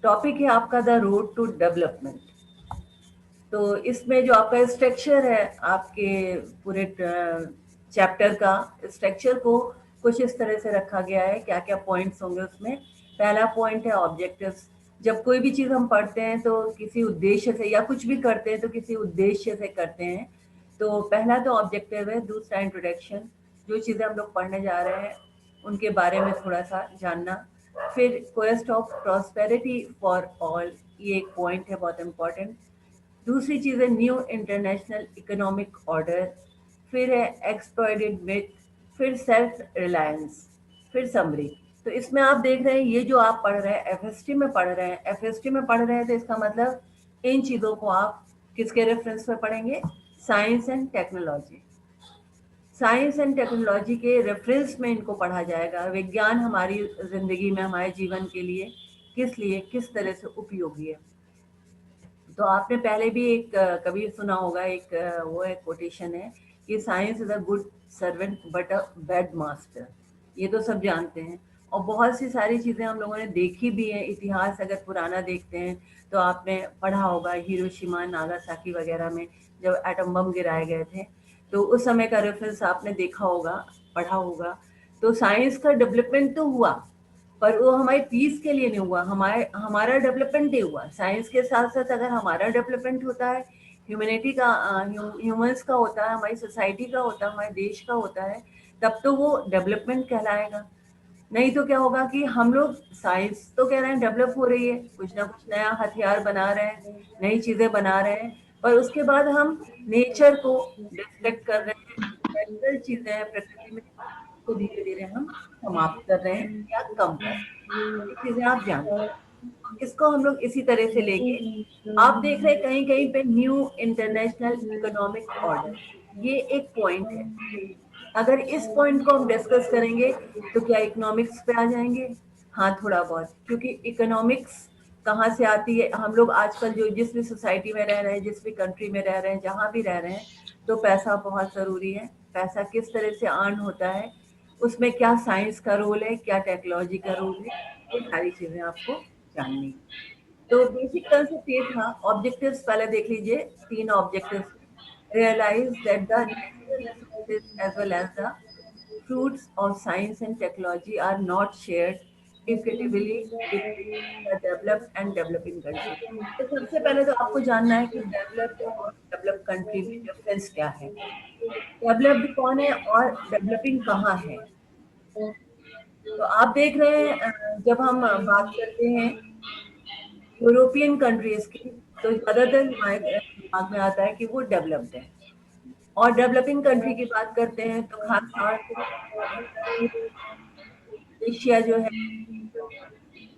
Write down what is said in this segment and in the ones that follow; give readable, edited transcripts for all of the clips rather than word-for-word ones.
Topic है आपका the road to development. तो इसमें जो आपका स्ट्रक्चर है आपके पूरे चैप्टर का स्ट्रक्चर को कुछ इस तरह से रखा गया है। क्या क्या पॉइंट्स होंगे उसमें? पहला पॉइंट है ऑब्जेक्टिव्स। जब कोई भी चीज़ हम पढ़ते हैं तो किसी उद्देश्य से, या कुछ भी करते हैं तो किसी उद्देश्य से करते हैं। तो पहला तो ऑब्जेक्टिव है। दूसरा इंट्रोडक्शन, जो चीज़ें हम लोग पढ़ने जा रहे हैं उनके बारे में थोड़ा सा जानना। फिर quest of prosperity for all, ये एक पॉइंट है बहुत इम्पॉर्टेंट। दूसरी चीज़ है न्यू इंटरनेशनल इकोनॉमिक ऑर्डर। फिर है एक्सप्लॉइटेड विथ। फिर सेल्फ रिलायंस। फिर समरी। तो इसमें आप देख रहे हैं ये जो आप पढ़ रहे हैं एफएसटी में पढ़ रहे हैं, एफएसटी में पढ़ रहे हैं तो इसका मतलब इन चीज़ों को आप किसके रेफरेंस में पढ़ेंगे? Science and technology. Science and technology के रेफरेंस में इनको पढ़ा जाएगा। विज्ञान हमारी ज़िंदगी में, हमारे जीवन के लिए किस लिए, किस तरह से उपयोगी है। तो आपने पहले भी एक कभी सुना होगा, एक वो है कोटेशन है कि science is a good servant but a bad master. ये तो सब जानते हैं। और बहुत सी सारी चीज़ें हम लोगों ने देखी भी हैं। इतिहास अगर पुराना देखते हैं तो आपने पढ़ा होगा हिरोशिमा नागासाकी वगैरह में जब एटम बम गिराए गए थे, तो उस समय का रेफरेंस आपने देखा होगा, पढ़ा होगा। तो साइंस का डेवलपमेंट तो हुआ, पर वो हमारी पीस के लिए नहीं हुआ, हमारा डेवलपमेंट नहीं हुआ। साइंस के साथ साथ अगर हमारा डेवलपमेंट होता है, ह्यूमैनिटी का, ह्यूमंस का होता है, हमारी सोसाइटी का होता है, हमारे देश का होता है, तब तो वो डेवलपमेंट कहलाएगा। नहीं तो क्या होगा कि हम लोग साइंस तो कह रहे हैं डेवलप हो रही है, कुछ ना कुछ नया हथियार बना रहे हैं, नई चीज़ें बना रहे हैं, पर उसके बाद हम नेचर को डिस्ट्रक्ट कर रहे हैं। नेचुरल चीज़ें हैं प्रकृति में, तो धीरे धीरे हम समाप्त कर रहे हैं या कम कर रहे हैं। ये चीजें आप जानते हैं। इसको हम लोग इसी तरह से लेके आप देख रहे हैं कहीं कहीं पे न्यू इंटरनेशनल इकोनॉमिक ऑर्डर, ये एक पॉइंट है। अगर इस पॉइंट को हम डिस्कस करेंगे तो क्या इकोनॉमिक्स पे आ जाएंगे? हाँ, थोड़ा बहुत, क्योंकि इकोनॉमिक्स कहाँ से आती है। हम लोग आजकल जो जिस भी सोसाइटी में रह रहे हैं, जिस भी कंट्री में रह रहे हैं, जहाँ भी रह रहे हैं, तो पैसा बहुत ज़रूरी है। पैसा किस तरह से अर्न होता है, उसमें क्या साइंस का रोल है, क्या टेक्नोलॉजी का रोल है, ये सारी चीज़ें आपको जाननी है। तो बेसिक कंसेप्ट ये था। ऑब्जेक्टिव्स पहले देख लीजिए, 3 objectives. Realise that the natural resources as well as the fruits of science and technology are not shared equitably between the developed and developing country। तो सबसे पहले तो आपको जानना है कि डेवलप्ड और डेवलप्ड कंट्री में डिफरेंस क्या है। डेवलप्ड कौन है और डेवलपिंग कहाँ है? तो आप देख रहे हैं जब हम बात करते हैं यूरोपियन कंट्रीज की, तो ज्यादातर हमारे दिमाग में आता है कि वो डेवलप्ड है। और डेवलपिंग कंट्री की बात करते हैं तो खास तौर से एशिया जो है,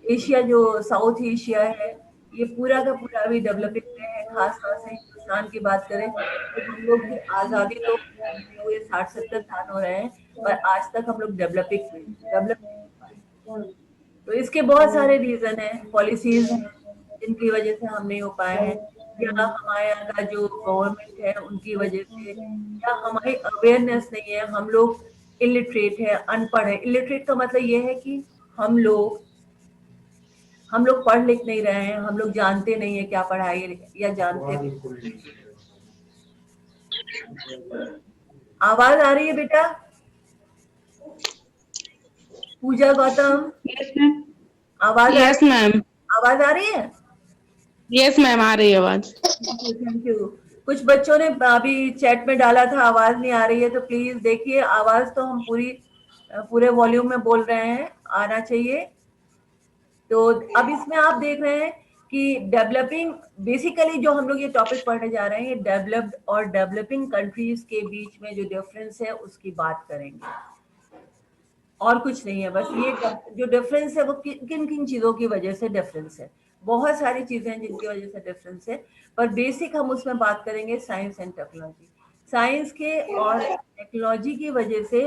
एशिया जो साउथ एशिया है, ये पूरा का पूरा अभी डेवलपिंग में है। खास तौर से हिंदुस्तान की बात करें तो हम लोग की आज़ादी तो हुए 60-70 साल हो रहे हैं, पर आज तक हम लोग डेवलप तो इसके बहुत सारे रीजन हैं, पॉलिसीज हैं जिनकी वजह से हम नहीं हो पाए हैं, या हमारे यहाँ का जो गवर्नमेंट है उनकी वजह से, या हमारी अवेयरनेस नहीं है। हम लोग इलिटरेट है, अनपढ़ है। इलिटरेट का मतलब ये है कि हम लोग पढ़ लिख नहीं रहे हैं, हम लोग जानते नहीं है क्या पढ़ाई, या जानते भी। आवाज आ रही है बेटा? पूजा गौतम, यस मैम। आवाज आ यस रही है? मैम। आवाज आ रही है? यस मैम, आ रही है आवाज। Thank you, thank you. कुछ बच्चों ने अभी चैट में डाला था आवाज नहीं आ रही है, तो प्लीज देखिए, आवाज तो हम पूरे वॉल्यूम में बोल रहे हैं, आना चाहिए। तो अब इसमें आप देख रहे हैं कि डेवलपिंग, बेसिकली जो हम लोग ये टॉपिक पढ़ने जा रहे हैं, ये डेवलप्ड और डेवलपिंग कंट्रीज के बीच में जो डिफरेंस है उसकी बात करेंगे, और कुछ नहीं है। बस ये जो डिफरेंस है वो किन किन चीज़ों की वजह से डिफरेंस है। बहुत सारी चीज़ें हैं जिनकी वजह से डिफरेंस है, पर बेसिक हम उसमें बात करेंगे साइंस एंड टेक्नोलॉजी। साइंस के और टेक्नोलॉजी की वजह से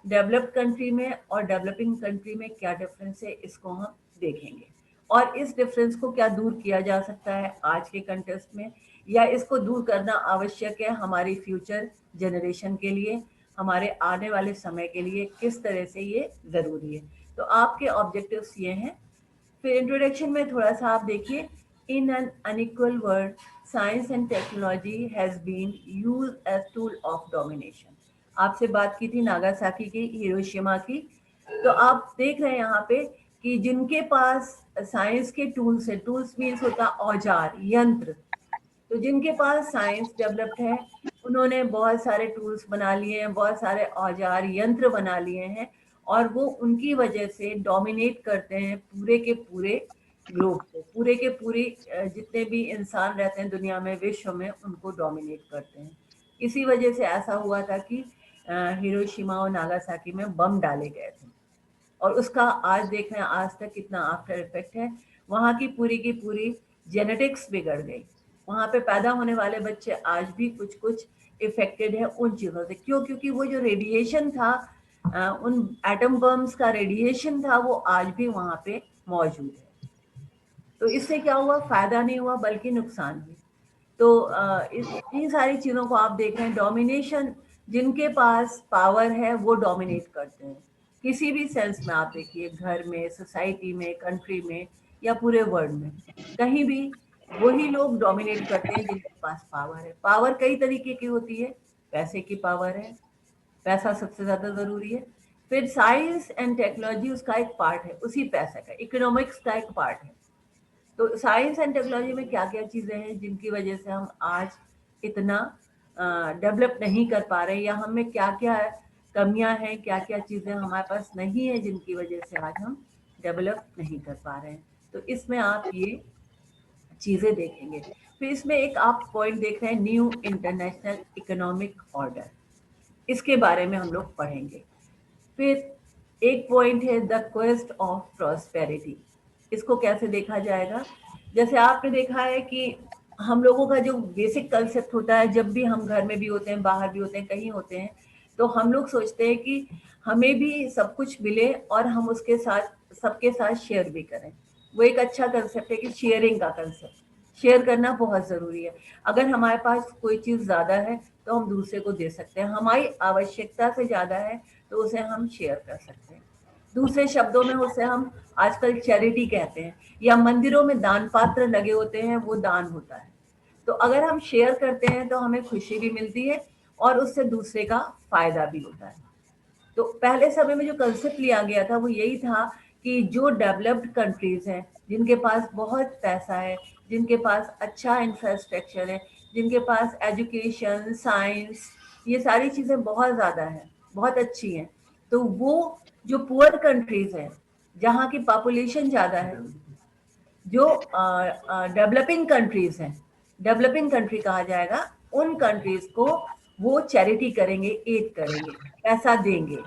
डेवलप्ड कंट्री में और डेवलपिंग कंट्री में क्या डिफरेंस है, इसको हम देखेंगे। और इस डिफरेंस को क्या दूर किया जा सकता है आज के कंटेक्स्ट में, या इसको दूर करना आवश्यक है हमारी फ्यूचर जनरेशन के लिए, हमारे आने वाले समय के लिए किस तरह से ये ज़रूरी है। तो आपके ऑब्जेक्टिव्स ये हैं। फिर इंट्रोडक्शन में थोड़ा सा आप देखिए, in an unequal world science and technology has been used as tool of domination. आपसे बात की थी नागासाकी की, हिरोशिमा की। तो आप देख रहे हैं यहाँ पे कि जिनके पास साइंस के टूल्स है, टूल्स मीन्स होता औजार, यंत्र, तो जिनके पास साइंस डेवलप्ड है उन्होंने बहुत सारे टूल्स बना लिए हैं, बहुत सारे औजार यंत्र बना लिए हैं, और वो उनकी वजह से डोमिनेट करते हैं पूरे के पूरे ग्लोब को, पूरे के पूरी जितने भी इंसान रहते हैं दुनिया में, विश्व में, उनको डोमिनेट करते हैं। इसी वजह से ऐसा हुआ था कि हिरोशिमा और नागासाकी में बम डाले गए थे, और उसका आज देख रहे हैं आज तक कितना आफ्टर इफेक्ट है। वहाँ की पूरी जेनेटिक्स बिगड़ गई। वहाँ पे पैदा होने वाले बच्चे आज भी कुछ कुछ इफेक्टेड है उन चीज़ों से। क्यों? क्योंकि वो जो रेडिएशन था, उन एटम बम्स का रेडिएशन था, वो आज भी वहाँ पे मौजूद है। तो इससे क्या हुआ? फायदा नहीं हुआ बल्कि नुकसान भी। तो इन सारी चीज़ों को आप देख रहे हैं, डोमिनेशन, जिनके पास पावर है वो डोमिनेट करते हैं। किसी भी सेंस में आप देखिए, घर में, सोसाइटी में, कंट्री में, या पूरे वर्ल्ड में, कहीं भी वही लोग डोमिनेट करते हैं जिनके पास पावर है। पावर कई तरीके की होती है। पैसे की पावर है, पैसा सबसे ज़्यादा ज़रूरी है। फिर साइंस एंड टेक्नोलॉजी उसका एक पार्ट है, उसी पैसे का, इकोनॉमिक्स का एक पार्ट है। तो साइंस एंड टेक्नोलॉजी में क्या क्या चीज़ें हैं जिनकी वजह से हम आज इतना डेवलप नहीं कर पा रहे, या हमें क्या क्या कमियां हैं, क्या क्या चीज़ें हमारे पास नहीं है जिनकी वजह से आज हम डेवलप नहीं कर पा रहे हैं। तो इसमें आप ये चीज़ें देखेंगे। फिर इसमें एक आप पॉइंट देख रहे हैं, न्यू इंटरनेशनल इकोनॉमिक ऑर्डर, इसके बारे में हम लोग पढ़ेंगे। फिर एक पॉइंट है द क्वेस्ट ऑफ प्रॉस्पेरिटी। इसको कैसे देखा जाएगा? जैसे आपने देखा है कि हम लोगों का जो बेसिक कंसेप्ट होता है, जब भी हम घर में भी होते हैं, बाहर भी होते हैं, कहीं होते हैं, तो हम लोग सोचते हैं कि हमें भी सब कुछ मिले और हम उसके साथ, सबके साथ शेयर भी करें। वो एक अच्छा कंसेप्ट है कि शेयरिंग का कंसेप्ट, शेयर करना बहुत ज़रूरी है। अगर हमारे पास कोई चीज़ ज़्यादा है तो हम दूसरे को दे सकते हैं, हमारी आवश्यकता से ज़्यादा है तो उसे हम शेयर कर सकते हैं। दूसरे शब्दों में उसे हम आजकल चैरिटी कहते हैं, या मंदिरों में दान पात्र लगे होते हैं, वो दान होता है। तो अगर हम शेयर करते हैं तो हमें खुशी भी मिलती है और उससे दूसरे का फायदा भी होता है। तो पहले समय में जो कंसेप्ट लिया गया था वो यही था कि जो डेवलप्ड कंट्रीज हैं, जिनके पास बहुत पैसा है, जिनके पास अच्छा इंफ्रास्ट्रक्चर है, जिनके पास एजुकेशन, साइंस, ये सारी चीज़ें बहुत ज़्यादा हैं, बहुत अच्छी हैं, तो वो जो पुअर कंट्रीज हैं, जहाँ की पॉपुलेशन ज़्यादा है, जो डेवलपिंग कंट्रीज हैं, डेवलपिंग कंट्री कहा जाएगा, उन कंट्रीज को वो चैरिटी करेंगे, एड करेंगे, पैसा देंगे,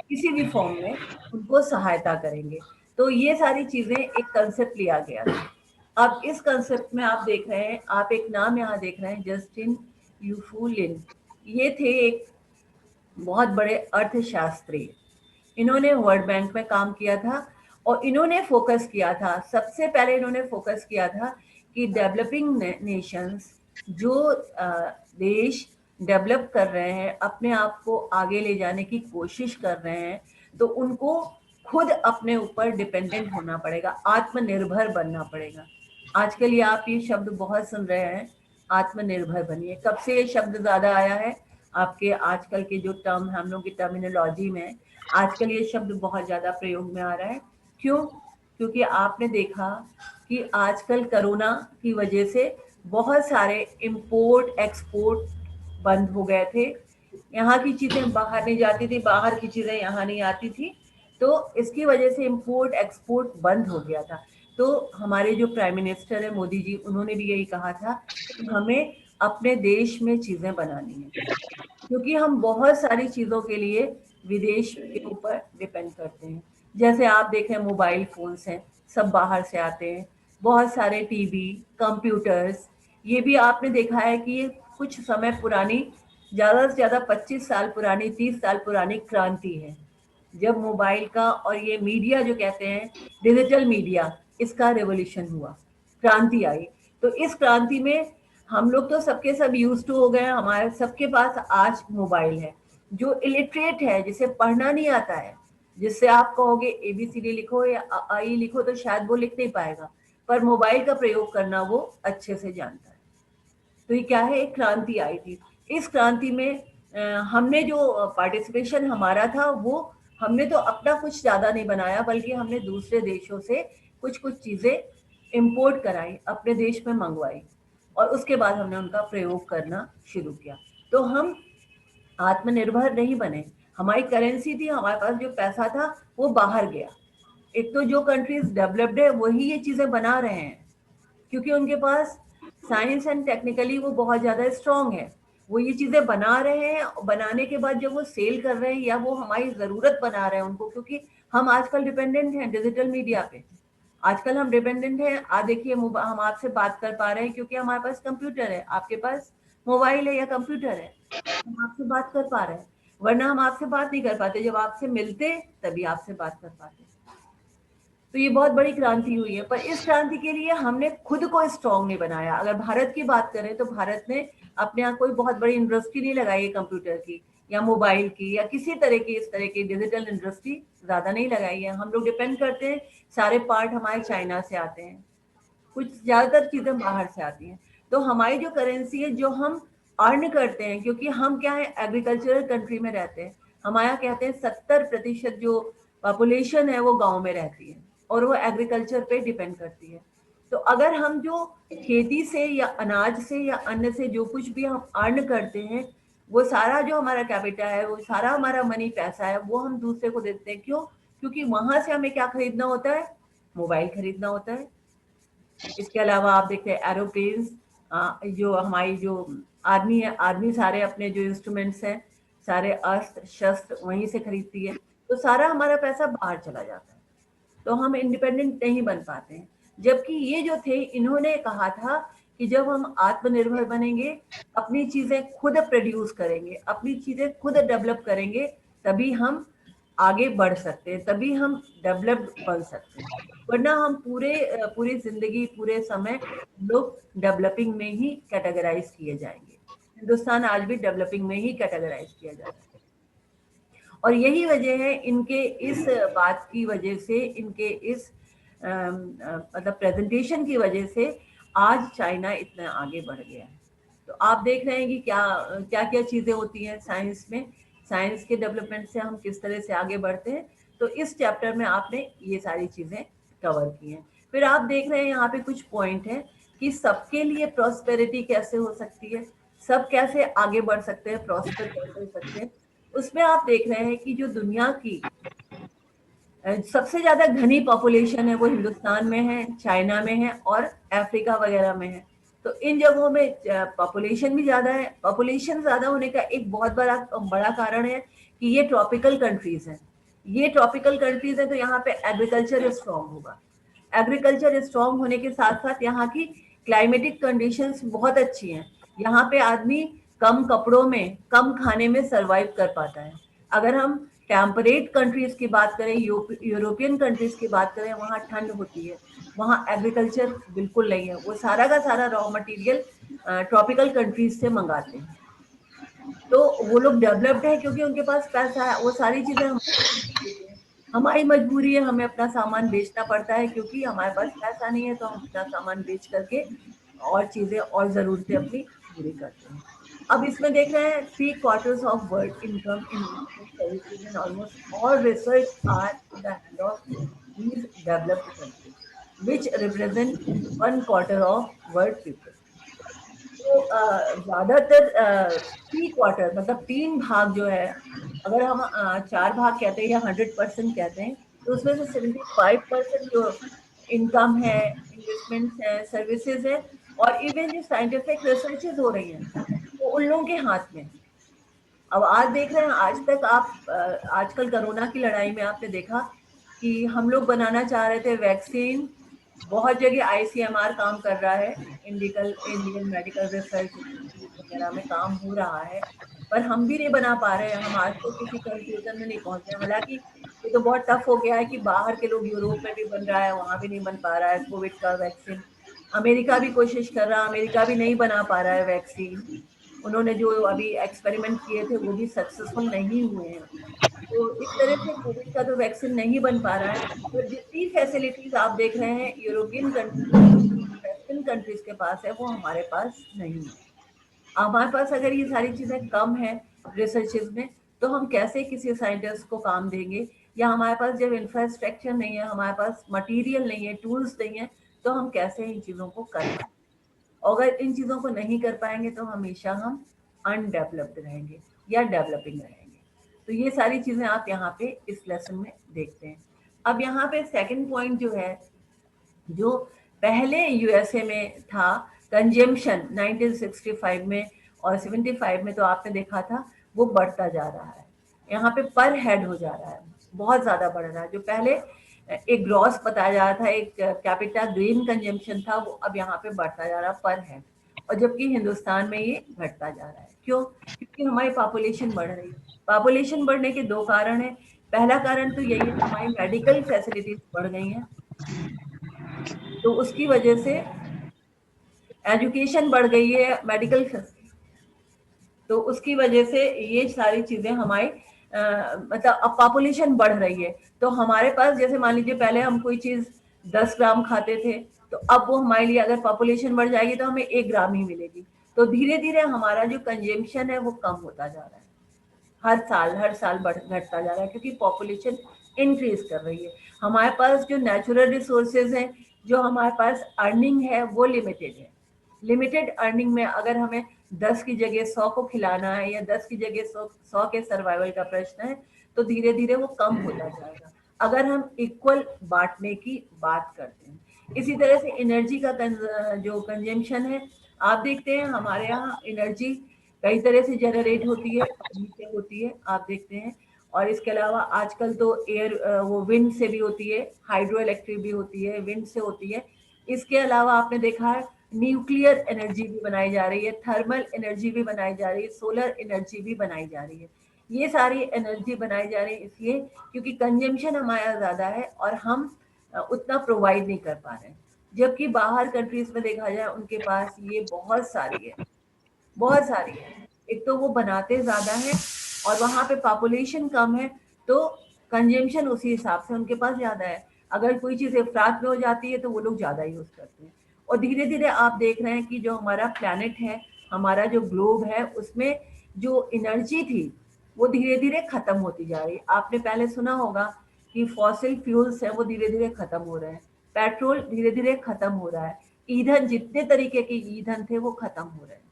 किसी भी फॉर्म में उनको सहायता करेंगे। तो ये सारी चीजें एक कंसेप्ट लिया गया था। अब इस कंसेप्ट में आप देख रहे हैं, आप एक नाम यहाँ देख रहे हैं, जस्टिन यूफूलिन। ये थे एक बहुत बड़े अर्थशास्त्री। इन्होंने वर्ल्ड बैंक में काम किया था और इन्होंने फोकस किया था, सबसे पहले इन्होंने फोकस किया था कि डेवलपिंग नेशंस, जो देश डेवलप कर रहे हैं, अपने आप को आगे ले जाने की कोशिश कर रहे हैं, तो उनको खुद अपने ऊपर डिपेंडेंट होना पड़ेगा, आत्मनिर्भर बनना पड़ेगा। आजकल ये आप ये शब्द बहुत सुन रहे हैं, आत्मनिर्भर बनिए। कब से ये शब्द ज़्यादा आया है? आपके आजकल के जो टर्म, हम लोग की टर्मिनोलॉजी में आजकल ये शब्द बहुत ज़्यादा प्रयोग में आ रहा है। क्यों? क्योंकि आपने देखा कि आजकल कोरोना की वजह से बहुत सारे इंपोर्ट एक्सपोर्ट बंद हो गए थे। यहाँ की चीज़ें बाहर नहीं जाती थी, बाहर की चीज़ें यहाँ नहीं आती थी, तो इसकी वजह से इंपोर्ट एक्सपोर्ट बंद हो गया था। तो हमारे जो प्राइम मिनिस्टर है मोदी जी, उन्होंने भी यही कहा था कि हमें अपने देश में चीज़ें बनानी है, क्योंकि हम बहुत सारी चीज़ों के लिए विदेश के ऊपर डिपेंड करते हैं। जैसे आप देखें, मोबाइल फ़ोन्स हैं, सब बाहर से आते हैं, बहुत सारे टीवी, कंप्यूटर्स, ये भी आपने देखा है कि ये कुछ समय पुरानी, ज़्यादा से ज़्यादा 25 साल पुरानी, 30 साल पुरानी क्रांति है, जब मोबाइल का और ये मीडिया जो कहते हैं, डिजिटल मीडिया, इसका रेवोल्यूशन हुआ, क्रांति आई। तो इस क्रांति में हम लोग तो सबके सब यूज टू हो गए हैं, हमारे सबके पास आज मोबाइल है। जो इलिटरेट है, जिसे पढ़ना नहीं आता है, जिससे आप कहोगे ABCD लिखो या आई लिखो तो शायद वो लिख नहीं पाएगा, पर मोबाइल का प्रयोग करना वो अच्छे से जानता है। तो ये क्या है, एक क्रांति आई थी। इस क्रांति में हमने जो पार्टिसिपेशन हमारा था वो हमने तो अपना कुछ ज़्यादा नहीं बनाया, बल्कि हमने दूसरे देशों से कुछ कुछ चीज़ें इम्पोर्ट कराई, अपने देश में मंगवाई, और उसके बाद हमने उनका प्रयोग करना शुरू किया। तो हम आत्मनिर्भर नहीं बने। हमारी करेंसी थी, हमारे पास जो पैसा था वो बाहर गया। एक तो जो कंट्रीज डेवलप्ड है वही ये चीज़ें बना रहे हैं, क्योंकि उनके पास साइंस एंड टेक्निकली वो बहुत ज़्यादा स्ट्रांग है। वो ये चीज़ें बना रहे हैं, बनाने के बाद जब वो सेल कर रहे हैं या वो हमारी ज़रूरत बना रहे हैं उनको, क्योंकि हम आजकल डिपेंडेंट हैं डिजिटल मीडिया पे। आजकल हम डिपेंडेंट हैं। देखिए हम आपसे बात कर पा रहे हैं क्योंकि हमारे पास कंप्यूटर है, आपके पास मोबाइल है या कंप्यूटर है, हम आपसे बात कर पा रहे हैं। वरना हम आपसे बात नहीं कर पाते, जब आपसे मिलते तभी आपसे बात कर पाते। तो ये बहुत बड़ी क्रांति हुई है, पर इस क्रांति के लिए हमने खुद को स्ट्रांग नहीं बनाया। अगर भारत की बात करें तो भारत ने अपने यहाँ कोई बहुत बड़ी इंडस्ट्री नहीं लगाई है कंप्यूटर की या मोबाइल की या किसी तरह की, इस तरह की डिजिटल इंडस्ट्री ज्यादा नहीं लगाई है। हम लोग डिपेंड करते हैं, सारे पार्ट हमारे चाइना से आते हैं, कुछ ज्यादातर चीजें बाहर से आती हैं। तो हमारी जो करेंसी है जो हम अर्न करते हैं, क्योंकि हम क्या है एग्रीकल्चरल कंट्री में रहते हैं, हमारे यहाँ कहते हैं 70% जो पॉपुलेशन है वो गांव में रहती है और वो एग्रीकल्चर पे डिपेंड करती है। तो अगर हम जो खेती से या अनाज से या अन्न से जो कुछ भी हम अर्न करते हैं, वो सारा जो हमारा कैपिटल है, वो सारा हमारा मनी पैसा है, वो हम दूसरे को देते हैं। क्यों? क्योंकि वहां से हमें क्या खरीदना होता है? मोबाइल खरीदना होता है। इसके अलावा आप देखते हैं एरोप्लेन्स, जो हमारी जो आर्मी है, आर्मी सारे अपने जो इंस्ट्रूमेंट्स हैं, सारे अस्त्र शस्त्र वहीं से खरीदती है। तो सारा हमारा पैसा बाहर चला जाता है, तो हम इंडिपेंडेंट नहीं बन पाते हैं। जबकि ये जो थे, इन्होंने कहा था कि जब हम आत्मनिर्भर बनेंगे, अपनी चीजें खुद प्रोड्यूस करेंगे, अपनी चीजें खुद डेवलप करेंगे, तभी हम आगे बढ़ सकते हैं, तभी हम डेवलप्ड बन सकते हैं। वरना हम पूरी जिंदगी, पूरे समय लोग डेवलपिंग में ही कैटेगराइज किए जाएंगे। हिंदुस्तान आज भी डेवलपिंग में ही कैटेगराइज किया जाता है, और यही वजह है इनके इस बात की वजह से, इनके इस मतलब प्रेजेंटेशन की वजह से आज चाइना इतना आगे बढ़ गया है। तो आप देख रहे हैं कि क्या क्या क्या चीज़ें होती हैं साइंस में, साइंस के डेवलपमेंट से हम किस तरह से आगे बढ़ते हैं। तो इस चैप्टर में आपने ये सारी चीज़ें कवर की हैं। फिर आप देख रहे हैं यहाँ पे कुछ पॉइंट हैं कि सबके लिए प्रॉस्पेरिटी कैसे हो सकती है, सब कैसे आगे बढ़ सकते हैं, प्रॉस्पर कैसे हो सकते हैं। उसमें आप देख रहे हैं कि जो दुनिया की सबसे ज्यादा घनी पॉपुलेशन है वो हिंदुस्तान में है, चाइना में है और अफ्रीका वगैरह में है। तो इन जगहों में पॉपुलेशन भी ज्यादा है। पॉपुलेशन ज्यादा होने का एक बहुत बड़ा कारण है कि ये ट्रॉपिकल कंट्रीज हैं। ये ट्रॉपिकल कंट्रीज है, तो यहाँ पे एग्रीकल्चर स्ट्रांग होगा। एग्रीकल्चर स्ट्रांग होने के साथ साथ यहाँ की क्लाइमेटिक कंडीशंस बहुत अच्छी हैं। यहाँ पे आदमी कम कपड़ों में, कम खाने में सरवाइव कर पाता है। अगर हम टेम्परेट कंट्रीज की बात करें, यूरोपियन कंट्रीज की बात करें, वहाँ ठंड होती है, वहाँ एग्रीकल्चर बिल्कुल नहीं है। वो सारा का सारा रॉ मटेरियल ट्रॉपिकल कंट्रीज से मंगाते हैं। तो वो लोग डेवलप्ड है क्योंकि उनके पास पैसा है। वो सारी चीजें हमारी मजबूरी है, हमें अपना सामान बेचना पड़ता है, क्योंकि हमारे पास पैसा नहीं है, तो हम अपना सामान बेच करके और चीजें और जरूरतें अपनी पूरी करते हैं। अब इसमें देख रहे हैं 3/4 of world income in services and almost all research are in the hand of these developed countries which represent 1/4 of world people. तो ज्यादातर 3/4 मतलब 3 भाग जो है, अगर हम 4 भाग कहते हैं या 100% कहते हैं, तो उसमें से 75% जो इनकम है, इन्वेस्टमेंट्स है, सर्विसेज है, और इवन जो साइंटिफिक रिसर्चेज हो रही हैं वो उन लोगों के हाथ में। अब आज देख रहे हैं, आज तक आप आजकल कोरोना की लड़ाई में आपने देखा कि हम लोग बनाना चाह रहे थे वैक्सीन, बहुत जगह ICMR काम कर रहा है, इंडियन मेडिकल रिसर्च वगैरह में काम हो रहा है, पर हम भी नहीं बना पा रहे हैं। हम आज तो किसी कंक्लूजन में नहीं पहुंचे। हालांकि ये तो बहुत टफ हो गया है कि बाहर के लोग, यूरोप में भी बन रहा है, वहां भी नहीं बन पा रहा है कोविड का वैक्सीन। अमेरिका भी कोशिश कर रहा है, अमेरिका भी नहीं बना पा रहा है वैक्सीन। उन्होंने जो अभी एक्सपेरिमेंट किए थे वो भी सक्सेसफुल नहीं हुए हैं। तो इस तरह से कोविड का तो वैक्सीन नहीं बन पा रहा है। तो जितनी फैसिलिटीज आप देख रहे हैं यूरोपियन कंट्रीज, वेस्टर्न कंट्रीज के पास है, वो हमारे पास नहीं है। हमारे पास अगर ये सारी चीजें कम है रिसर्चेज में, तो हम कैसे किसी साइंटिस्ट को काम देंगे? या हमारे पास जब इंफ्रास्ट्रक्चर नहीं है, हमारे पास मटेरियल नहीं है, टूल्स नहीं है, तो हम कैसे इन चीजों को कर पाएंगे? अगर इन चीजों को नहीं कर पाएंगे तो हमेशा हम अनडेवलप्ड रहेंगे या डेवलपिंग रहेंगे। तो ये सारी चीजें आप यहाँ पे इस लेसन में देखते हैं। अब यहाँ पे सेकंड पॉइंट जो है, जो पहले यूएसए में था कंजम्पशन 1965 में और 75 में, तो आपने देखा था वो बढ़ता जा रहा है। यहाँ पे पर हेड हो जा रहा है, बहुत ज्यादा बढ़ रहा है। जो पहले एक ग्रॉस बताया जा रहा था, एक कैपिटा ग्रीन कंजम्पशन था, वो अब यहाँ पे बढ़ता जा रहा है पर हेड। और जबकि हिंदुस्तान में ये घटता जा रहा है। क्यों? क्योंकि हमारी पॉपुलेशन बढ़ रही है। पॉपुलेशन बढ़ने के दो कारण है। पहला कारण तो यही है, हमारी मेडिकल फैसिलिटीज बढ़ गई हैं, तो उसकी वजह से एजुकेशन बढ़ गई है, मेडिकल, तो उसकी वजह से ये सारी चीजें हमारी मतलब अब पॉपुलेशन बढ़ रही है। तो हमारे पास जैसे मान लीजिए पहले हम कोई चीज 10 ग्राम खाते थे, तो अब वो हमारे लिए अगर पॉपुलेशन बढ़ जाएगी तो हमें 1 ग्राम ही मिलेगी। तो धीरे धीरे हमारा जो कंजम्पशन है वो कम होता जा रहा है, हर साल घटता जा रहा है, क्योंकि पॉपुलेशन इंक्रीज कर रही है। हमारे पास जो नेचुरल रिसोर्सेज हैं, जो हमारे पास अर्निंग है, वो लिमिटेड है। लिमिटेड अर्निंग में अगर हमें 10 की जगह 100 को खिलाना है, या 10 की जगह 100 के सर्वाइवल का प्रश्न है, तो धीरे धीरे वो कम होता जाएगा अगर हम इक्वल बांटने की बात करते हैं। इसी तरह से एनर्जी का जो कंजम्पशन है, आप देखते हैं हमारे यहाँ एनर्जी कई तरह से जनरेट होती है, पानी से होती है, आप देखते हैं। और इसके अलावा आजकल तो एयर वो विंड से भी होती है, हाइड्रो इलेक्ट्रिक भी होती है, विंड से होती है। इसके अलावा आपने देखा है न्यूक्लियर एनर्जी भी बनाई जा रही है, थर्मल एनर्जी भी बनाई जा रही है, सोलर एनर्जी भी बनाई जा रही है। ये सारी एनर्जी बनाई जा रही है इसलिए क्योंकि कंजम्पशन हमारा ज़्यादा है और हम उतना प्रोवाइड नहीं कर पा रहे हैं। जबकि बाहर कंट्रीज में देखा जाए उनके पास ये बहुत सारी है, बहुत सारी है। एक तो वो बनाते ज़्यादा है और वहाँ पे पॉपुलेशन कम है, तो कंजम्पशन उसी हिसाब से उनके पास ज़्यादा है। अगर कोई चीज़ इफ्रात में हो जाती है तो वो लोग ज़्यादा यूज़ करते हैं। और धीरे धीरे आप देख रहे हैं कि जो हमारा प्लैनेट है, हमारा जो ग्लोब है, उसमें जो एनर्जी थी वो धीरे धीरे खत्म होती जा रही है। आपने पहले सुना होगा कि फॉसिल फ्यूल्स है वो धीरे धीरे खत्म हो रहे हैं, पेट्रोल धीरे धीरे खत्म हो रहा है, ईंधन जितने तरीके के ईंधन थे वो खत्म हो रहे हैं।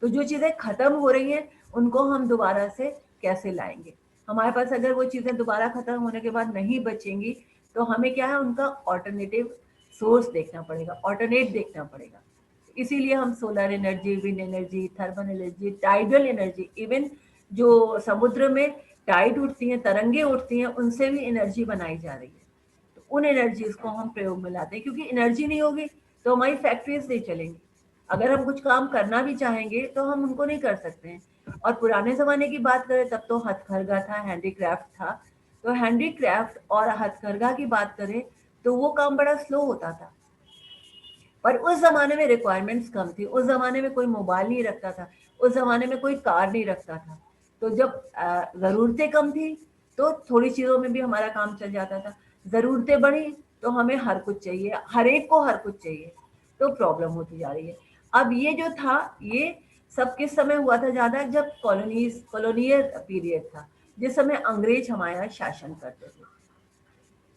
तो जो चीज़ें खत्म हो रही हैं उनको हम दोबारा से कैसे लाएंगे? हमारे पास अगर वो चीज़ें दोबारा खत्म होने के बाद नहीं बचेंगी, तो हमें क्या है, उनका ऑल्टरनेटिव सोर्स देखना पड़ेगा, ऑल्टरनेट देखना पड़ेगा। इसीलिए हम solar energy, wind energy, thermal energy, tidal energy, even जो समुद्र में टाइड उठती हैं, तरंगे उठती हैं, उनसे भी एनर्जी बनाई जा रही है। तो उन एनर्जीज को हम प्रयोग में लाते हैं, क्योंकि एनर्जी नहीं होगी तो हमारी फैक्ट्रीज नहीं चलेंगी। अगर हम कुछ काम करना भी चाहेंगे तो हम उनको नहीं कर सकते हैं। और पुराने ज़माने की बात करें तब तो हथकरघा था, हैंडीक्राफ्ट था। तो हैंडीक्राफ्ट और हथकरघा की बात करें तो वो काम बड़ा स्लो होता था। पर उस ज़माने में रिक्वायरमेंट्स कम थी, उस ज़माने में कोई मोबाइल नहीं रखता था, उस ज़माने में कोई कार नहीं रखता था। तो जब ज़रूरतें कम थी तो थोड़ी चीज़ों में भी हमारा काम चल जाता था। ज़रूरतें बढ़ी तो हमें हर कुछ चाहिए, हर एक को हर कुछ चाहिए, तो प्रॉब्लम होती जा रही है। अब ये जो था, ये सब किस समय हुआ था ज़्यादा? जब कॉलोनियल पीरियड था, जिस समय अंग्रेज हमारे यहाँ शासन करते थे।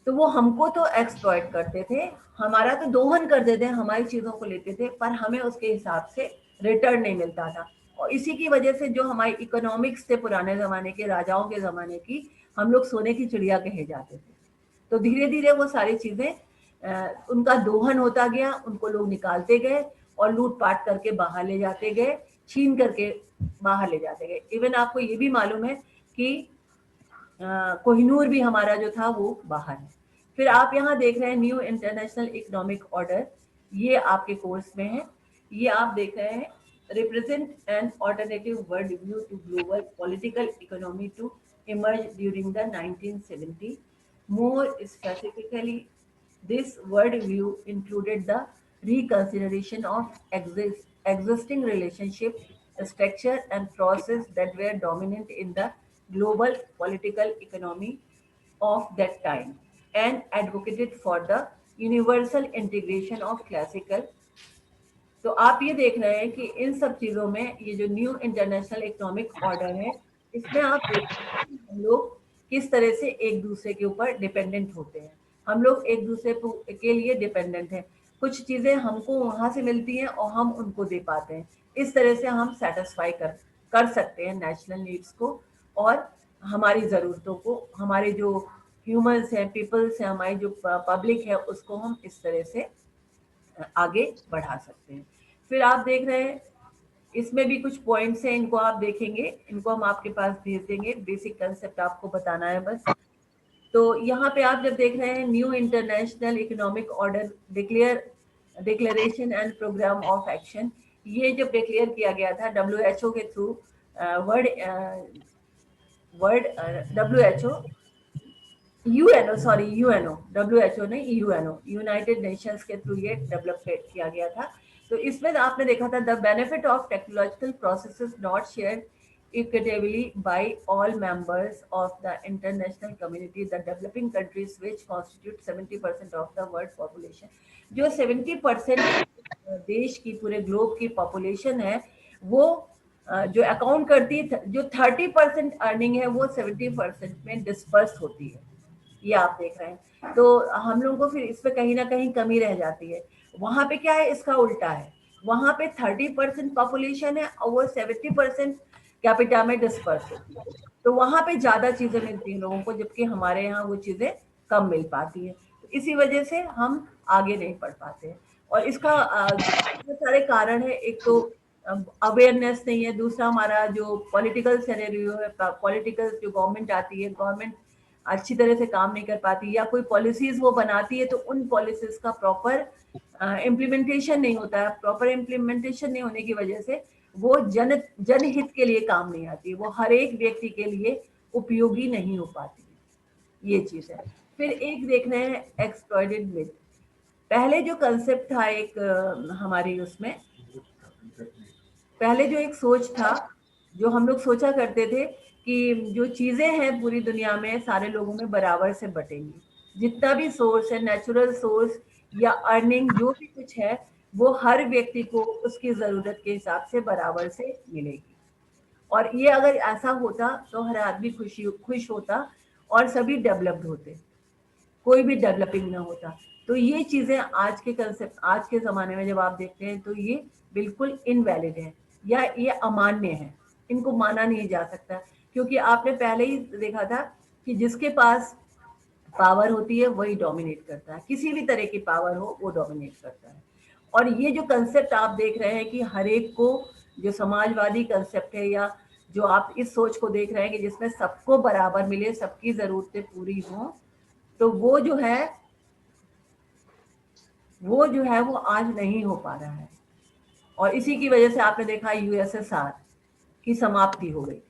तो वो हमको तो एक्सप्लॉइट करते थे, हमारा तो दोहन करते थे, हमारी चीज़ों को लेते थे, पर हमें उसके हिसाब से रिटर्न नहीं मिलता था। और इसी की वजह से जो हमारी इकोनॉमिक्स थे पुराने ज़माने के राजाओं के ज़माने की, हम लोग सोने की चिड़िया कहे जाते थे। तो धीरे धीरे वो सारी चीज़ें उनका दोहन होता गया, उनको लोग निकालते गए और लूटपाट करके बाहर ले जाते गए, छीन करके बाहर ले जाते गए। इवन आपको ये भी मालूम है कि कोहिनूर भी हमारा जो था वो बाहर है। फिर आप यहाँ देख रहे हैं न्यू इंटरनेशनल इकोनॉमिक ऑर्डर, ये आपके कोर्स में है। ये आप देख रहे हैं represent an alternative world view to global political economy to emerge during the 1970. More specifically, this worldview included the reconsideration of existing relationship structure and process that were dominant in the global political economy of that time and advocated for the universal integration of classical। तो आप ये देख रहे हैं कि इन सब चीजों में ये जो न्यू इंटरनेशनल इकोनॉमिक ऑर्डर है, इसमें आप देख रहे हैं कि हम लोग किस तरह से एक दूसरे के ऊपर डिपेंडेंट होते हैं। हम लोग एक दूसरे के लिए डिपेंडेंट हैं। कुछ चीजें हमको वहां से मिलती हैं और हम उनको दे पाते हैं। इस तरह से हम सेटिस्फाई कर सकते हैं नेशनल नीड्स को और हमारी ज़रूरतों को। हमारे जो ह्यूमंस हैं, पीपल्स हैं, हमारी जो पब्लिक है, उसको हम इस तरह से आगे बढ़ा सकते हैं। फिर आप देख रहे हैं इसमें भी कुछ पॉइंट्स हैं, इनको आप देखेंगे, इनको हम आपके पास भेज देंगे। बेसिक कंसेप्ट आपको बताना है बस। तो यहाँ पे आप जब देख रहे हैं new international economic order declaration and programme of action, ये जब डिक्लेयर किया गया था WHO के through, world WHO UNO, sorry UNO, WHO नहीं यूएनओ, यूनाइटेड नेशंस के थ्रू ये डेवलप किया गया था। तो इसमें आपने देखा था the benefit of technological processes not shared equitably by all members of the international community, the developing countries which constitute 70% of the world population। जो 70% देश की, पूरे ग्लोब की पॉपुलेशन है, वो जो अकाउंट करती है, जो 30% अर्निंग है वो 70% में डिस्पर्स होती है। ये आप देख रहे हैं। तो हम लोगों को फिर इस पे कहीं ना कहीं कमी रह जाती है। वहां पे क्या है, इसका उल्टा है। वहां पे 30% पॉपुलेशन है और वो 70% कैपिटा में डिस्पर्स होती है। तो वहां पे ज्यादा चीजें मिलती हैं लोगों को, जबकि हमारे यहाँ वो चीजें कम मिल पाती है। तो इसी वजह से हम आगे नहीं बढ़ पाते हैं। और इसका बहुत सारे कारण है। एक तो अवेयरनेस नहीं है, दूसरा हमारा जो पॉलिटिकल सिनेरियो है, पॉलिटिकल जो गवर्नमेंट आती है, गवर्नमेंट अच्छी तरह से काम नहीं कर पाती, या कोई पॉलिसीज वो बनाती है तो उन पॉलिसीज का प्रॉपर इम्प्लीमेंटेशन नहीं होता है। प्रॉपर इम्प्लीमेंटेशन नहीं होने की वजह से वो जनहित के लिए काम नहीं आती, वो हर एक व्यक्ति के लिए उपयोगी नहीं हो पाती है। ये चीज है। फिर एक देख रहे हैं एक्सप्लॉइटेड मिथ। पहले जो कंसेप्ट था एक हमारी उसमें, पहले जो एक सोच था, जो हम लोग सोचा करते थे कि जो चीजें हैं पूरी दुनिया में सारे लोगों में बराबर से बटेंगी। जितना भी सोर्स है, नेचुरल सोर्स या अर्निंग, जो भी कुछ है, वो हर व्यक्ति को उसकी जरूरत के हिसाब से बराबर से मिलेगी। और ये अगर ऐसा होता तो हर आदमी खुश होता और सभी डेवलप्ड होते, कोई भी डेवलपिंग ना होता। तो ये चीजें आज के कंसेप्ट, आज के जमाने में जब आप देखते हैं तो ये बिल्कुल इनवैलिड है या ये अमान्य है। इनको माना नहीं जा सकता, क्योंकि आपने पहले ही देखा था कि जिसके पास पावर होती है वही डोमिनेट करता है। किसी भी तरह की पावर हो वो डोमिनेट करता है। और ये जो कंसेप्ट आप देख रहे हैं कि हर एक को, जो समाजवादी कंसेप्ट है, या जो आप इस सोच को देख रहे हैं कि जिसमें सबको बराबर मिले, सबकी जरूरतें पूरी हों, तो वो जो है वो आज नहीं हो पा रहा है। और इसी की वजह से आपने देखा USSR की समाप्ति हो गई।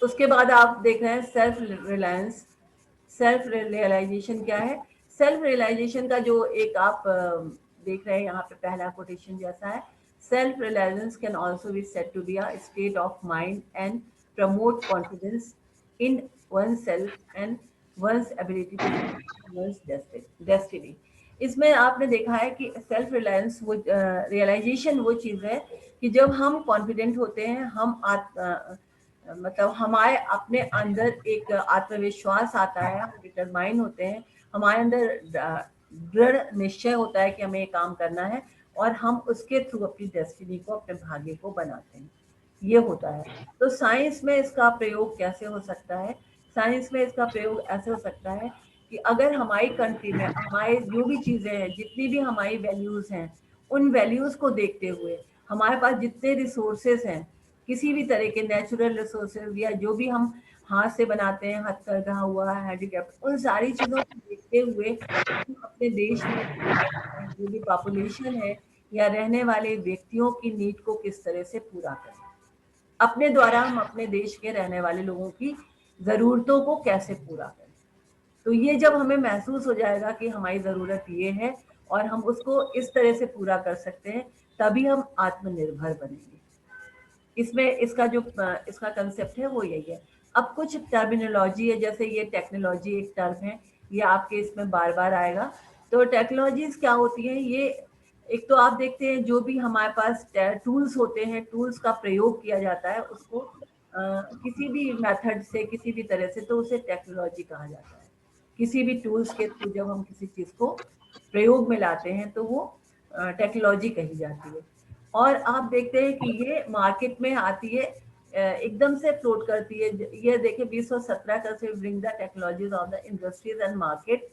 उसके बाद आप देख रहे हैं सेल्फ रिलायंस। सेल्फ रियलाइजेशन क्या है? सेल्फ रियलाइजेशन का जो एक आप देख रहे हैं यहाँ पे पहला कोटेशन जैसा है, self realisation can also be said to be a state of mind and promote confidence in one self and one's ability to one's destiny. इसमें आपने देखा है कि सेल्फ रिलायंस, वो रियलाइजेशन वो चीज़ है कि जब हम कॉन्फिडेंट होते हैं, हम मतलब हमारे अपने अंदर एक आत्मविश्वास आता है, हम डिटरमाइन होते हैं, हमारे अंदर दृढ़ निश्चय होता है कि हमें ये काम करना है, और हम उसके थ्रू अपनी डेस्टिनी को, अपने भाग्य को बनाते हैं। ये होता है। तो साइंस में इसका प्रयोग कैसे हो सकता है? साइंस में इसका प्रयोग ऐसे हो सकता है कि अगर हमारी कंट्री में हमारे जो भी चीज़ें हैं, जितनी भी हमारी वैल्यूज़ हैं, उन वैल्यूज़ को देखते हुए हमारे पास जितने रिसोर्सेज हैं, किसी भी तरह के नेचुरल रिसोर्सेज या जो भी हम हाथ से बनाते हैं, हथकरघा हुआ, हैंडीक्राफ्ट, उन सारी चीज़ों को देखते हुए हम अपने देश में जो भी पॉपुलेशन है या रहने वाले व्यक्तियों की नीड को किस तरह से पूरा करें। अपने द्वारा हम अपने देश के रहने वाले लोगों की ज़रूरतों को कैसे पूरा करें। तो ये जब हमें महसूस हो जाएगा कि हमारी ज़रूरत ये है और हम उसको इस तरह से पूरा कर सकते हैं, तभी हम आत्मनिर्भर बनेंगे। इसमें इसका कंसेप्ट है वो यही है। अब कुछ टर्मिनोलॉजी है, जैसे ये टेक्नोलॉजी एक टर्म है, ये आपके इसमें बार बार आएगा। तो टेक्नोलॉजीज क्या होती हैं, ये एक तो आप देखते हैं जो भी हमारे पास टूल्स होते हैं, टूल्स का प्रयोग किया जाता है, उसको किसी भी मेथड से, किसी भी तरह से, तो उसे टेक्नोलॉजी कहा जाता है। किसी भी टूल्स के थ्रू जब हम किसी चीज़ को प्रयोग में लाते हैं तो वो टेक्नोलॉजी कही जाती है। और आप देखते हैं कि ये मार्केट में आती है, एकदम से फ्लोट करती है। ये देखिए 2017 का से bring the technologies of the industries and market.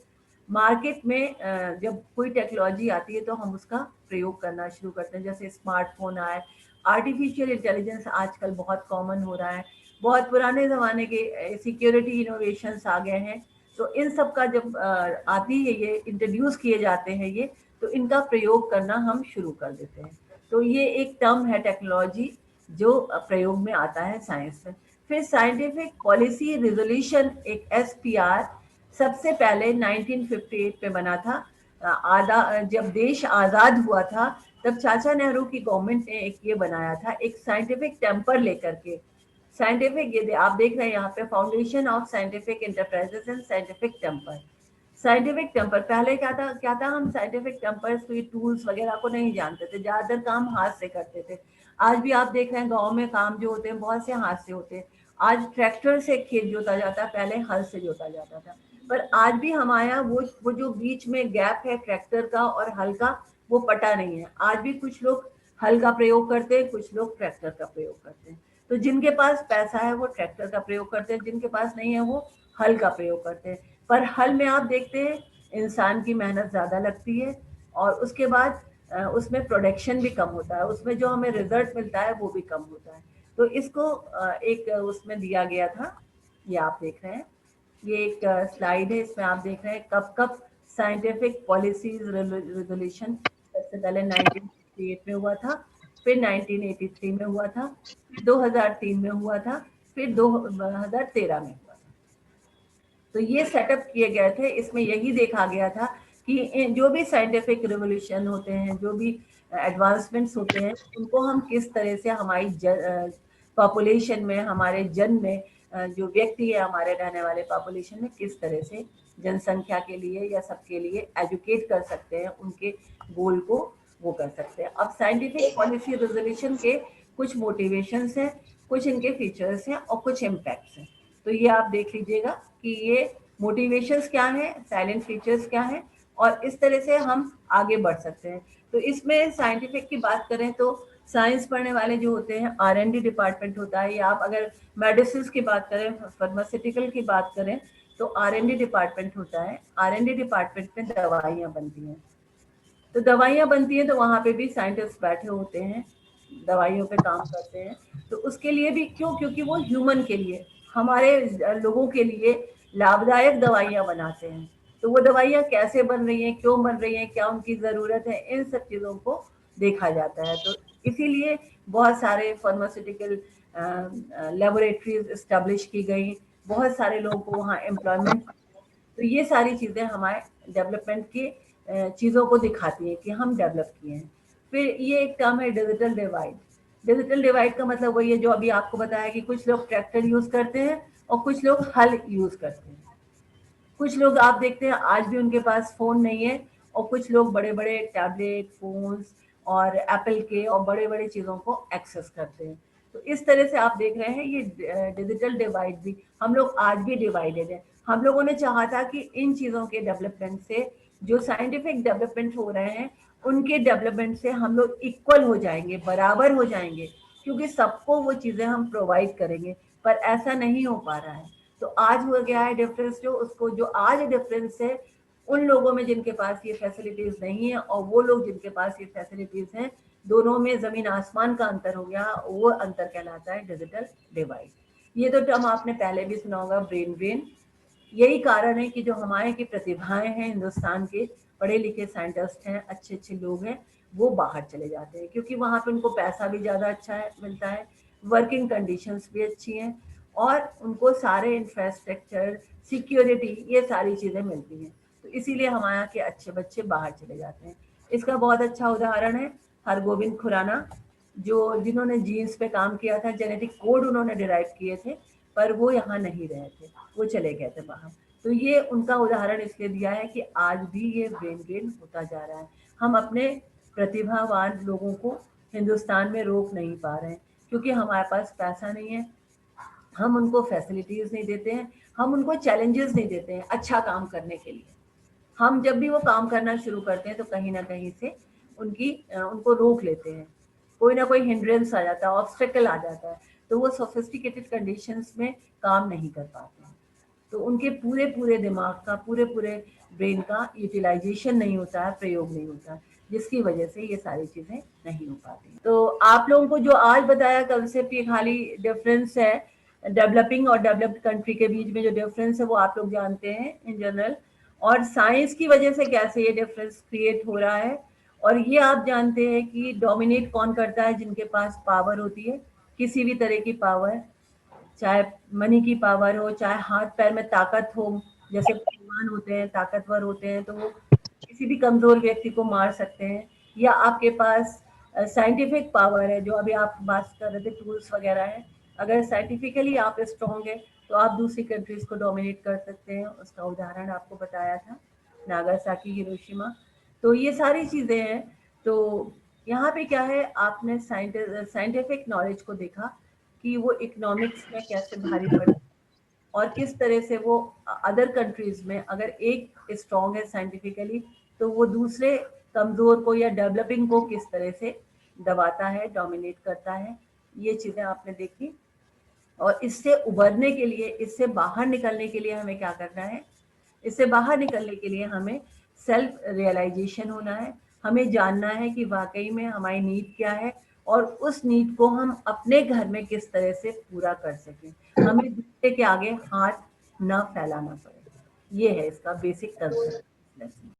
Market में जब कोई टेक्नोलॉजी आती है तो हम उसका प्रयोग करना शुरू करते हैं। जैसे स्मार्टफोन आए, आर्टिफिशियल इंटेलिजेंस आजकल बहुत कॉमन हो रहा है, बहुत पुराने ज़माने के सिक्योरिटी इनोवेशंस आ गए हैं। तो इन सब का जब आती है, ये इंट्रोड्यूस किए जाते हैं ये, तो इनका प्रयोग करना हम शुरू कर देते हैं। तो ये एक टर्म है टेक्नोलॉजी, जो प्रयोग में आता है साइंस में। फिर साइंटिफिक पॉलिसी रिजोल्यूशन, एक SPR, सबसे पहले 1958 में बना था। जब देश आज़ाद हुआ था तब चाचा नेहरू की गवर्नमेंट ने एक ये बनाया था, एक साइंटिफिक टेम्पर लेकर के। साइंटिफिक, ये आप देख रहे हैं यहाँ पे, foundation of scientific enterprises and scientific temper. Scientific temper पहले क्या था, हम साइंटिफिक टेम्पर्स कोई टूल्स वगैरह को नहीं जानते थे, ज़्यादातर काम हाथ से करते थे। आज भी आप देख रहे हैं गांव में काम जो होते हैं बहुत से हाथ से होते हैं। आज ट्रैक्टर से खेत जोता जाता है, पहले हल से जोता जाता था। पर आज भी हमारे यहाँ वो जो बीच में गैप है ट्रैक्टर का और हल का, वो पटा नहीं है। आज भी कुछ लोग हल का प्रयोग करते हैं, कुछ लोग ट्रैक्टर का प्रयोग करते हैं। तो जिनके पास पैसा है वो ट्रैक्टर का प्रयोग करते हैं, जिनके पास नहीं है वो हल का प्रयोग करते हैं। पर हल में आप देखते हैं इंसान की मेहनत ज़्यादा लगती है, और उसके बाद उसमें प्रोडक्शन भी कम होता है, उसमें जो हमें रिजल्ट मिलता है वो भी कम होता है। तो इसको एक उसमें दिया गया था, ये आप देख रहे हैं, ये एक स्लाइड है, इसमें आप देख रहे हैं कब कब साइंटिफिक पॉलिसीज रेजोल्यूशन। सबसे पहले 1968 में हुआ था, फिर 1983 में हुआ था, फिर 2003 में हुआ था, फिर 2013 में हुआ था। तो ये सेटअप किए गए थे, इसमें यही देखा गया था कि जो भी साइंटिफिक रिवोल्यूशन होते हैं, जो भी एडवांसमेंट्स होते हैं, उनको हम किस तरह से हमारी पॉपुलेशन में, हमारे जन में, जो व्यक्ति है हमारे रहने वाले पॉपुलेशन में, किस तरह से जनसंख्या के लिए या सबके लिए एजुकेट कर सकते हैं, उनके गोल को वो कर सकते हैं। अब साइंटिफिक पॉलिसी रेजोल्यूशन के कुछ मोटिवेशंस हैं, कुछ इनके फीचर्स हैं और कुछ इम्पैक्ट्स हैं। तो ये आप देख लीजिएगा कि ये मोटिवेशंस क्या है, साइलेंट फीचर्स क्या है, और इस तरह से हम आगे बढ़ सकते हैं। तो इसमें साइंटिफिक की बात करें तो साइंस पढ़ने वाले जो होते हैं, R&D डिपार्टमेंट होता है, या आप अगर मेडिसिन की बात करें, फार्मास्यूटिकल की बात करें, तो R&D डिपार्टमेंट होता है। R&D डिपार्टमेंट में दवाइयाँ बनती हैं। तो दवाइयाँ बनती हैं तो वहाँ पे भी साइंटिस्ट बैठे होते हैं, दवाइयों पे काम करते हैं। तो उसके लिए भी क्यों, क्योंकि वो ह्यूमन के लिए, हमारे लोगों के लिए लाभदायक दवाइयाँ बनाते हैं। तो वो दवाइयाँ कैसे बन रही हैं, क्यों बन रही हैं, क्या उनकी ज़रूरत है, इन सब चीज़ों को देखा जाता है। तो इसीलिए बहुत सारे फार्मास्यूटिकल लेबोरेटरीज इस्टेब्लिश की गई, बहुत सारे लोगों को वहाँ एम्प्लॉयमेंट। तो ये सारी चीज़ें हमारे डेवलपमेंट की चीज़ों को दिखाती हैं कि हम डेवलप किए हैं। फिर ये एक टर्म है डिजिटल डिवाइड। डिजिटल डिवाइड का मतलब वही है जो अभी आपको बताया कि कुछ लोग ट्रैक्टर यूज़ करते हैं और कुछ लोग हल यूज़ करते हैं। कुछ लोग आप देखते हैं आज भी उनके पास फ़ोन नहीं है, और कुछ लोग बड़े बड़े टैबलेट, फ़ोन्स और एप्पल के और बड़े बड़े चीज़ों को एक्सेस करते हैं। तो इस तरह से आप देख रहे हैं ये डिजिटल डिवाइड भी, हम लोग आज भी डिवाइडेड है। हम लोगों ने चाहा था कि इन चीज़ों के डेवलपमेंट से, जो साइंटिफिक डेवलपमेंट हो रहे हैं, उनके डेवलपमेंट से हम लोग इक्वल हो जाएंगे, बराबर हो जाएंगे, क्योंकि सबको वो चीज़ें हम प्रोवाइड करेंगे। पर ऐसा नहीं हो पा रहा है। तो आज हो गया है डिफरेंस, जो आज डिफरेंस है उन लोगों में जिनके पास ये फैसिलिटीज नहीं है और वो लोग जिनके पास ये फैसिलिटीज हैं, दोनों में जमीन आसमान का अंतर हो गया। वो अंतर कहलाता है डिजिटल डिवाइड। ये तो टर्म आपने पहले भी सुना होगा, ब्रेन ड्रेन। यही कारण है कि जो हमारे की प्रतिभाएं हैं, हिंदुस्तान के पढ़े लिखे साइंटिस्ट हैं, अच्छे अच्छे लोग हैं, वो बाहर चले जाते हैं, क्योंकि वहाँ पे उनको पैसा भी ज़्यादा अच्छा है मिलता है, वर्किंग कंडीशंस भी अच्छी हैं, और उनको सारे इंफ्रास्ट्रक्चर, सिक्योरिटी, ये सारी चीज़ें मिलती हैं। तो इसीलिए हमारे यहाँ के अच्छे बच्चे बाहर चले जाते हैं। इसका बहुत अच्छा उदाहरण है हरगोविंद खुराना, जिन्होंने जीन्स पे काम किया था, जेनेटिक कोड उन्होंने डिराइव किए थे, पर वो यहाँ नहीं रहे थे, वो चले गए थे बाहर। तो ये उनका उदाहरण इसलिए दिया है कि आज भी ये ब्रेन ड्रेन होता जा रहा है। हम अपने प्रतिभावान लोगों को हिंदुस्तान में रोक नहीं पा रहे हैं, क्योंकि हमारे पास पैसा नहीं है, हम उनको फैसिलिटीज़ नहीं देते हैं, हम उनको चैलेंजेस नहीं देते हैं अच्छा काम करने के लिए। हम जब भी वो काम करना शुरू करते हैं तो कहीं ना कहीं से उनको रोक लेते हैं, कोई ना कोई हिंड्रेंस आ जाता है, ऑब्स्टेकल आ जाता है, तो वो सोफिस्टिकेटेड कंडीशंस में काम नहीं कर पाते हैं। तो उनके पूरे पूरे दिमाग का, पूरे पूरे ब्रेन का यूटिलाइजेशन नहीं होता है, प्रयोग नहीं होता है, जिसकी वजह से ये सारी चीज़ें नहीं हो पाती। तो आप लोगों को जो आज बताया कंसेप्ट, ये खाली डिफरेंस है डेवलपिंग और डेवलप्ड कंट्री के बीच में जो डिफरेंस है वो आप लोग जानते हैं इन जनरल, और साइंस की वजह से कैसे ये डिफरेंस क्रिएट हो रहा है। और ये आप जानते हैं कि डोमिनेट कौन करता है, जिनके पास पावर होती है, किसी भी तरह की पावर, चाहे मनी की पावर हो, चाहे हाथ पैर में ताकत हो, जैसे पहलवान होते हैं, ताकतवर होते हैं, तो वो किसी भी कमजोर व्यक्ति को मार सकते हैं। या आपके पास साइंटिफिक पावर है, जो अभी आप बात कर रहे थे, टूल्स वगैरह है, अगर साइंटिफिकली आप स्ट्रॉन्ग है तो आप दूसरी कंट्रीज को डोमिनेट कर सकते हैं। उसका उदाहरण आपको बताया था नागासाकी, हिरोशिमा। तो ये सारी चीज़ें हैं। तो यहाँ पे क्या है, आपने साइंटिफिक नॉलेज को देखा कि वो इकोनॉमिक्स में कैसे भारी पड़े, और किस तरह से वो अदर कंट्रीज में अगर एक स्ट्रॉन्ग है साइंटिफिकली, तो वो दूसरे कमज़ोर को या डेवलपिंग को किस तरह से दबाता है, डोमिनेट करता है। ये चीज़ें आपने देखी। और इससे उबरने के लिए, इससे बाहर निकलने के लिए हमें क्या करना है, इससे बाहर निकलने के लिए हमें सेल्फ रियलाइजेशन होना है। हमें जानना है कि वाकई में हमारी नीड क्या है, और उस नीड को हम अपने घर में किस तरह से पूरा कर सकें। हमें दूसरे के आगे हाथ ना फैलाना पड़े। ये है इसका बेसिक कंसेप्ट।